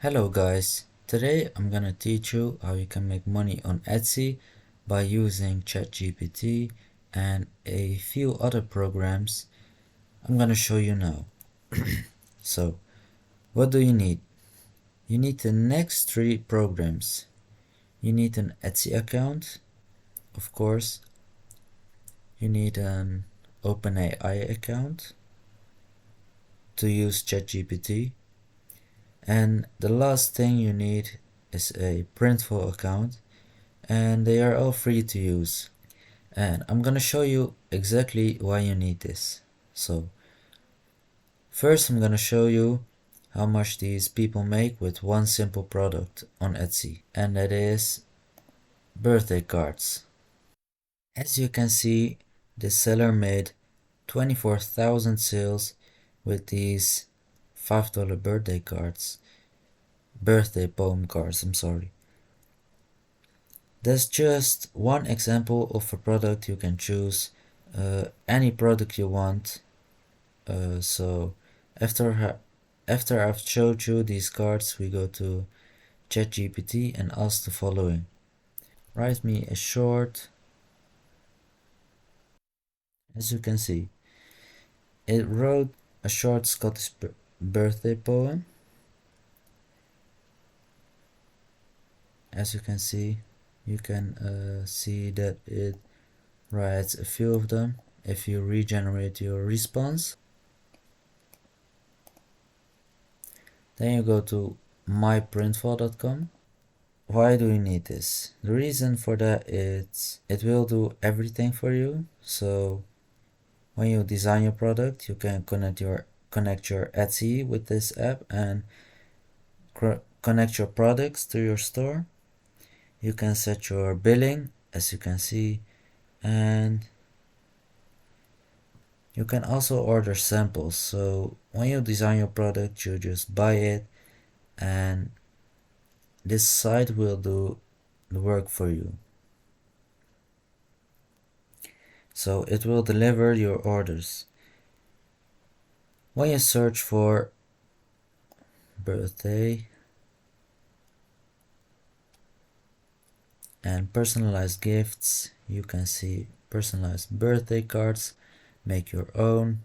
Hello guys, today I'm gonna teach you how you can make money on Etsy by using ChatGPT and a few other programs I'm gonna show you now. So, what do you need? You need the next three programs. You need an Etsy account, of course. You need an OpenAI account to use ChatGPT. And the last thing you need is a Printful account, and they are all free to use. And I'm gonna show you exactly why you need this. So first I'm gonna show you how much these people make with one simple product on Etsy, and that is birthday cards. As you can see, this seller made 24,000 sales with these $5 birthday poem cards, I'm sorry. That's just one example of a product you can choose, any product you want. So after I've showed you these cards, we go to ChatGPT and ask the following. Write me a short, as you can see, it wrote a short Scottish birthday poem. As you can see that it writes a few of them. If you regenerate your response, then you go to myprintful.com. Why do you need this? The reason for that is it will do everything for you. So when you design your product, you can connect your Etsy with this app and connect your products to your store. You can set your billing, as you can see, and you can also order samples. So when you design your product, you just buy it, and this site will do the work for you. So it will deliver your orders. When you search for birthday and personalized gifts, you can see personalized birthday cards, make your own.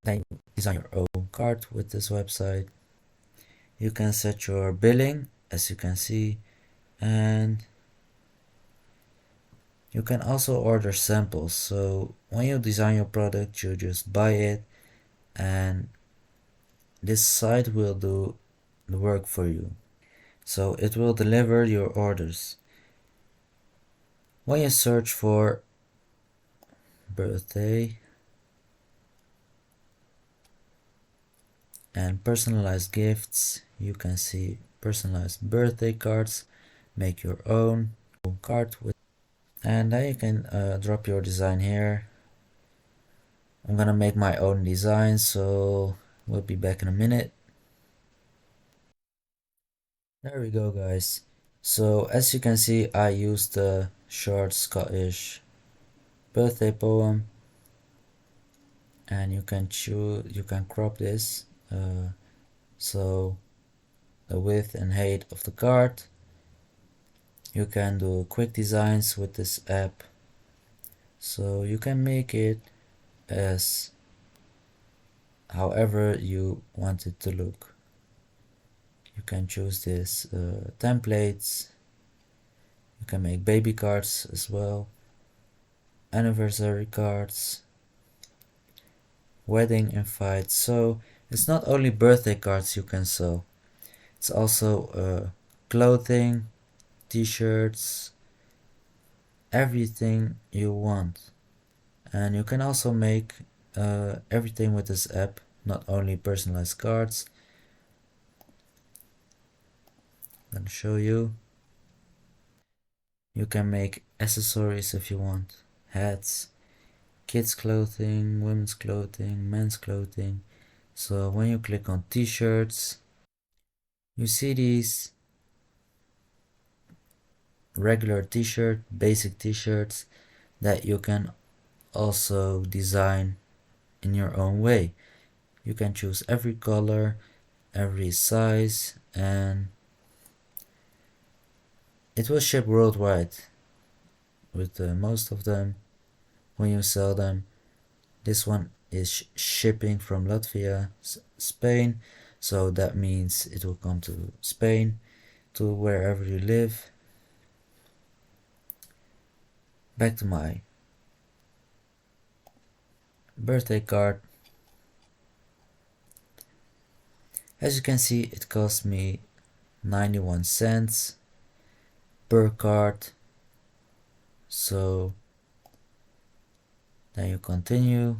Then you design your own card with this website. You can set your billing, as you can see, and you can also order samples. So when you design your product, you just buy it, and this site will do the work for you. So it will deliver your orders. When you search for birthday and personalized gifts, you can see personalized birthday cards, make your own card with, and then you can drop your design here. I'm gonna make my own design, so we'll be back in a minute. There we go, guys. So as you can see, I used the short Scottish birthday poem, and you can crop this, so the width and height of the card. You can do quick designs with this app, so you can make it as however you want it to look. You can choose this templates. You can make baby cards as well, anniversary cards, wedding invites. So it's not only birthday cards you can sell, it's also clothing, t-shirts, everything you want. And you can also make everything with this app, not only personalized cards. I'm gonna show you. You can make accessories if you want, hats, kids clothing, women's clothing, men's clothing. So when you click on t-shirts, you see these regular t-shirt, basic t-shirts that you can also design in your own way. You can choose every color, every size, and it will ship worldwide with most of them when you sell them. This one is shipping from Latvia, Spain, so that means it will come to Spain, to wherever you live. Back to my birthday card. As you can see, it cost me 91 cents per card. So then you continue.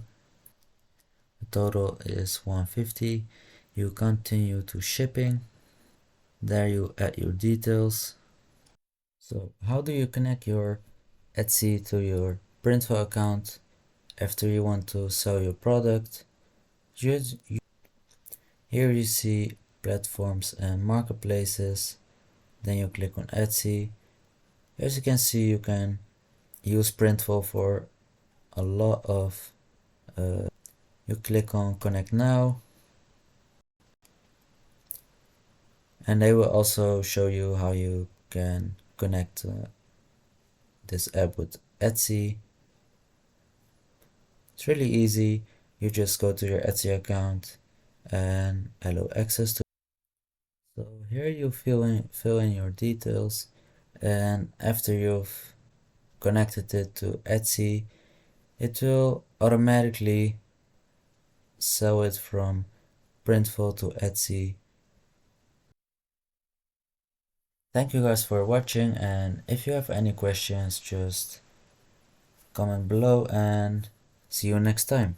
The total is 150. You continue to shipping. There you add your details. So how do you connect your Etsy to your Printful account after you want to sell your product? Here you see platforms and marketplaces. Then you click on Etsy. As you can see, you can use Printful for a lot of you click on connect now, and they will also show you how you can connect this app with Etsy. It's really easy. You just go to your Etsy account and allow access to. So here you fill in your details, and after you've connected it to Etsy, it will automatically sell it from Printful to Etsy. Thank you guys for watching, and if you have any questions, just comment below and see you next time.